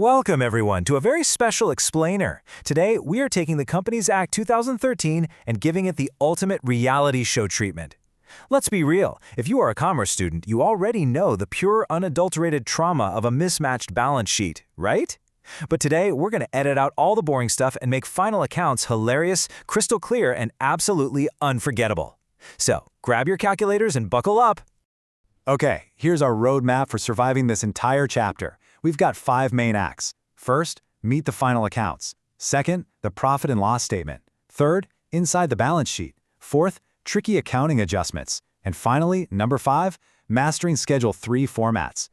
Welcome, everyone, to a very special explainer. Today, we are taking the Companies Act 2013 and giving it the ultimate reality show treatment. Let's be real, if you are a commerce student, you already know the pure, unadulterated trauma of a mismatched balance sheet, right? But today, we're going to edit out all the boring stuff and make final accounts hilarious, crystal clear, and absolutely unforgettable. So, grab your calculators and buckle up. Okay, here's our roadmap for surviving this entire chapter. We've got 5 main acts. First, meet the final accounts. Second, the profit and loss statement. Third, inside the balance sheet. Fourth, tricky accounting adjustments. And finally, number 5, mastering Schedule 3 formats.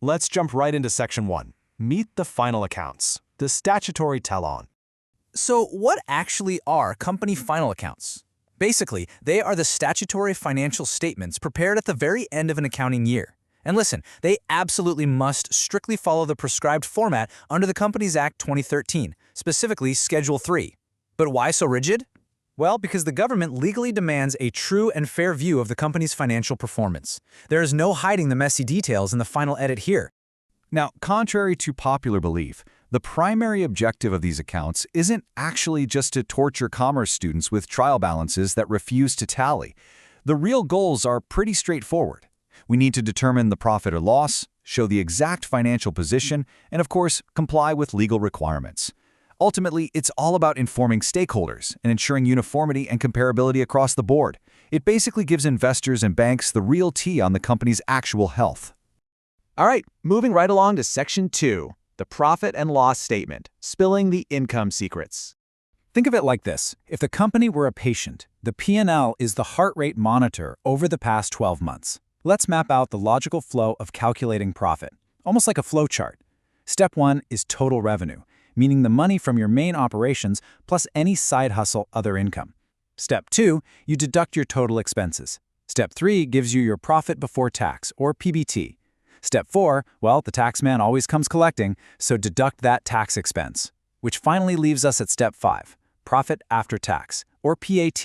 Let's jump right into Section 1. Meet the final accounts, the statutory tell-on. So what actually are company final accounts? Basically, they are the statutory financial statements prepared at the very end of an accounting year. And listen, they absolutely must strictly follow the prescribed format under the Companies Act 2013, specifically Schedule 3. But why so rigid? Well, because the government legally demands a true and fair view of the company's financial performance. There is no hiding the messy details in the final edit here. Now, contrary to popular belief, the primary objective of these accounts isn't actually just to torture commerce students with trial balances that refuse to tally. The real goals are pretty straightforward. We need to determine the profit or loss, show the exact financial position, and of course, comply with legal requirements. Ultimately, it's all about informing stakeholders and ensuring uniformity and comparability across the board. It basically gives investors and banks the real tea on the company's actual health. All right, moving right along to Section 2, the profit and loss statement, spilling the income secrets. Think of it like this. If the company were a patient, the P&L is the heart rate monitor over the past 12 months. Let's map out the logical flow of calculating profit, almost like a flow chart. Step 1 is total revenue, meaning the money from your main operations plus any side hustle other income. Step 2, you deduct your total expenses. Step 3 gives you your profit before tax, or PBT. Step 4, well, the tax man always comes collecting, so deduct that tax expense. Which finally leaves us at Step 5, profit after tax, or PAT.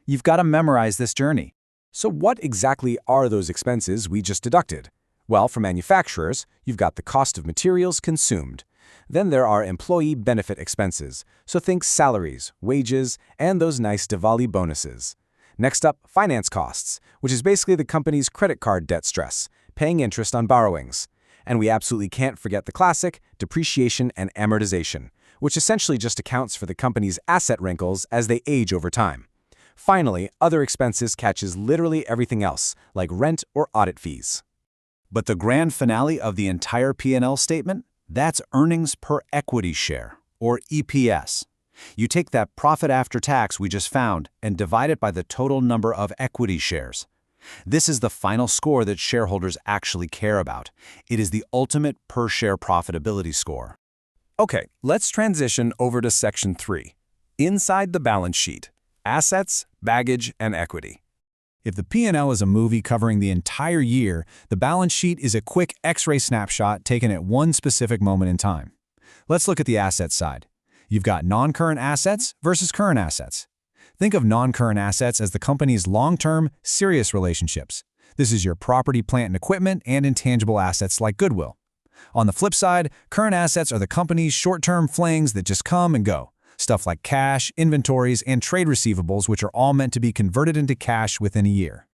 You've got to memorize this journey. So what exactly are those expenses we just deducted? Well, for manufacturers, you've got the cost of materials consumed. Then there are employee benefit expenses, so think salaries, wages, and those nice Diwali bonuses. Next up, finance costs, which is basically the company's credit card debt stress, paying interest on borrowings. And we absolutely can't forget the classic, depreciation and amortization, which essentially just accounts for the company's asset wrinkles as they age over time. Finally, other expenses catches literally everything else, like rent or audit fees. But the grand finale of the entire P&L statement? That's earnings per equity share, or EPS. You take that profit after tax we just found and divide it by the total number of equity shares. This is the final score that shareholders actually care about. It is the ultimate per-share profitability score. Okay, let's transition over to Section 3, inside the balance sheet. Assets, baggage, and equity. If the P&L is a movie covering the entire year, the balance sheet is a quick X-ray snapshot taken at one specific moment in time. Let's look at the asset side. You've got non-current assets versus current assets. Think of non-current assets as the company's long-term, serious relationships. This is your property, plant, and equipment and intangible assets like goodwill. On the flip side, current assets are the company's short-term flings that just come and go. Stuff like cash, inventories, and trade receivables, which are all meant to be converted into cash within a year.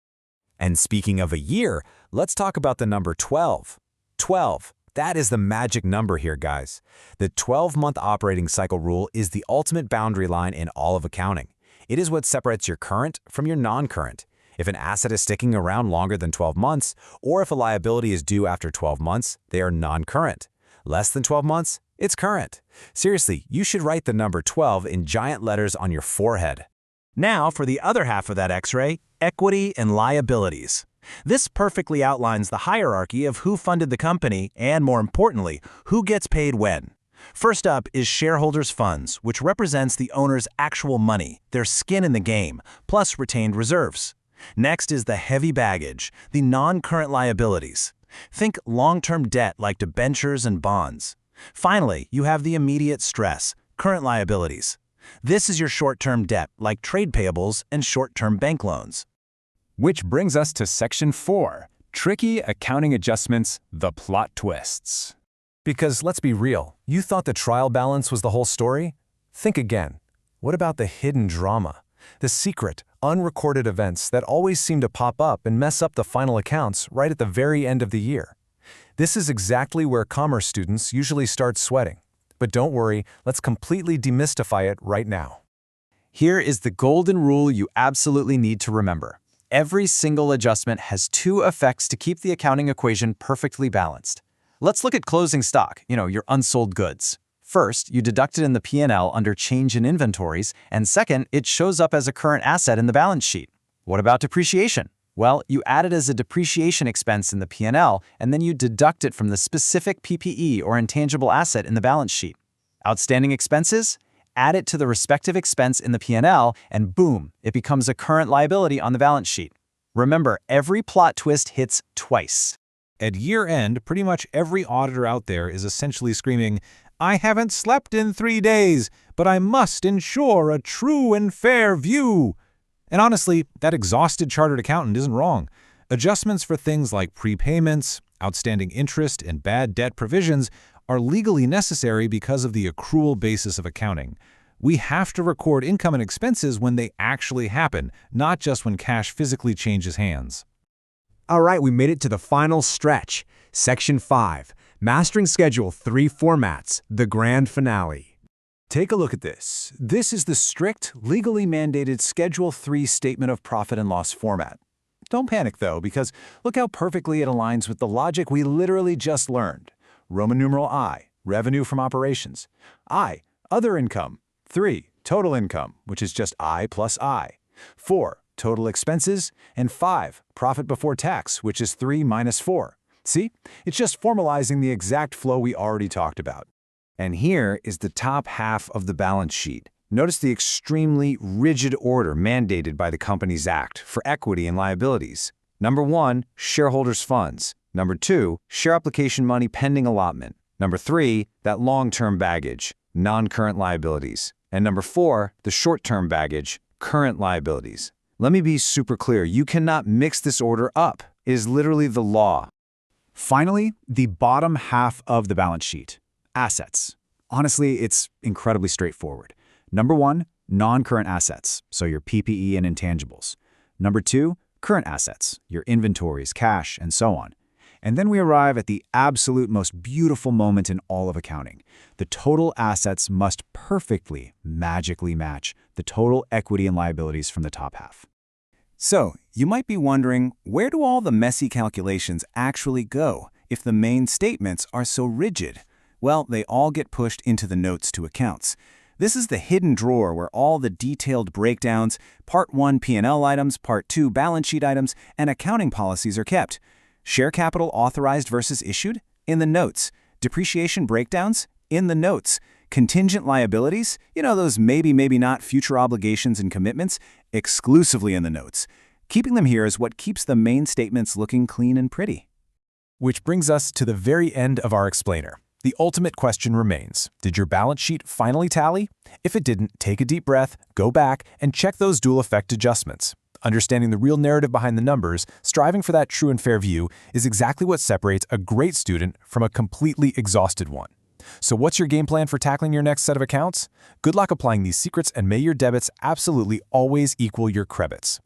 And speaking of a year, let's talk about the number 12. 12. That is the magic number here, guys. The 12-month operating cycle rule is the ultimate boundary line in all of accounting. It is what separates your current from your non-current. If an asset is sticking around longer than 12 months, or if a liability is due after 12 months, they are non-current. Less than 12 months, it's current. Seriously, you should write the number 12 in giant letters on your forehead. Now for the other half of that X-ray, equity and liabilities. This perfectly outlines the hierarchy of who funded the company and, more importantly, who gets paid when. First up is shareholders' funds, which represents the owner's actual money, their skin in the game, plus retained reserves. Next is the heavy baggage, the non-current liabilities. Think long-term debt like debentures and bonds. Finally, you have the immediate stress, current liabilities. This is your short-term debt like trade payables and short-term bank loans. Which brings us to Section 4, tricky accounting adjustments, the plot twists. Because let's be real, you thought the trial balance was the whole story? Think again. What about the hidden drama? The secret, unrecorded events that always seem to pop up and mess up the final accounts right at the very end of the year. This is exactly where commerce students usually start sweating. But don't worry, let's completely demystify it right now. Here is the golden rule you absolutely need to remember. Every single adjustment has two effects to keep the accounting equation perfectly balanced. Let's look at closing stock, your unsold goods. First, you deduct it in the P&L under change in inventories, and second, it shows up as a current asset in the balance sheet. What about depreciation? Well, you add it as a depreciation expense in the P&L, and then you deduct it from the specific PPE or intangible asset in the balance sheet. Outstanding expenses? Add it to the respective expense in the P&L, and boom, it becomes a current liability on the balance sheet. Remember, every plot twist hits twice. At year-end, pretty much every auditor out there is essentially screaming, "I haven't slept in 3 days, but I must ensure a true and fair view." And honestly, that exhausted chartered accountant isn't wrong. Adjustments for things like prepayments, outstanding interest, and bad debt provisions are legally necessary because of the accrual basis of accounting. We have to record income and expenses when they actually happen, not just when cash physically changes hands. All right, we made it to the final stretch. Section 5, Mastering Schedule 3 Formats, the grand finale. Take a look at this. This is the strict, legally mandated Schedule 3 Statement of Profit and Loss format. Don't panic, though, because look how perfectly it aligns with the logic we literally just learned. Roman numeral I, revenue from operations. I, other income. 3, total income, which is just I plus I. 4, total expenses. And 5, profit before tax, which is 3 minus 4. See? It's just formalizing the exact flow we already talked about. And here is the top half of the balance sheet. Notice the extremely rigid order mandated by the Companies Act for equity and liabilities. Number 1, shareholders' funds. Number 2, share application money pending allotment. Number 3, that long-term baggage, non-current liabilities. And number 4, the short-term baggage, current liabilities. Let me be super clear. You cannot mix this order up. It is literally the law. Finally, the bottom half of the balance sheet. Assets. Honestly, it's incredibly straightforward. Number 1, non-current assets, so your PPE and intangibles. Number 2, current assets, your inventories, cash, and so on. And then we arrive at the absolute most beautiful moment in all of accounting. The total assets must perfectly, magically match the total equity and liabilities from the top half. So, you might be wondering, where do all the messy calculations actually go if the main statements are so rigid? Well, they all get pushed into the notes to accounts. This is the hidden drawer where all the detailed breakdowns, Part 1 P&L items, Part 2 balance sheet items, and accounting policies are kept. Share capital authorized versus issued? In the notes. Depreciation breakdowns? In the notes. Contingent liabilities? Those maybe not future obligations and commitments? Exclusively in the notes. Keeping them here is what keeps the main statements looking clean and pretty. Which brings us to the very end of our explainer. The ultimate question remains, did your balance sheet finally tally? If it didn't, take a deep breath, go back, and check those dual effect adjustments. Understanding the real narrative behind the numbers, striving for that true and fair view, is exactly what separates a great student from a completely exhausted one. So what's your game plan for tackling your next set of accounts? Good luck applying these secrets, and may your debits absolutely always equal your credits.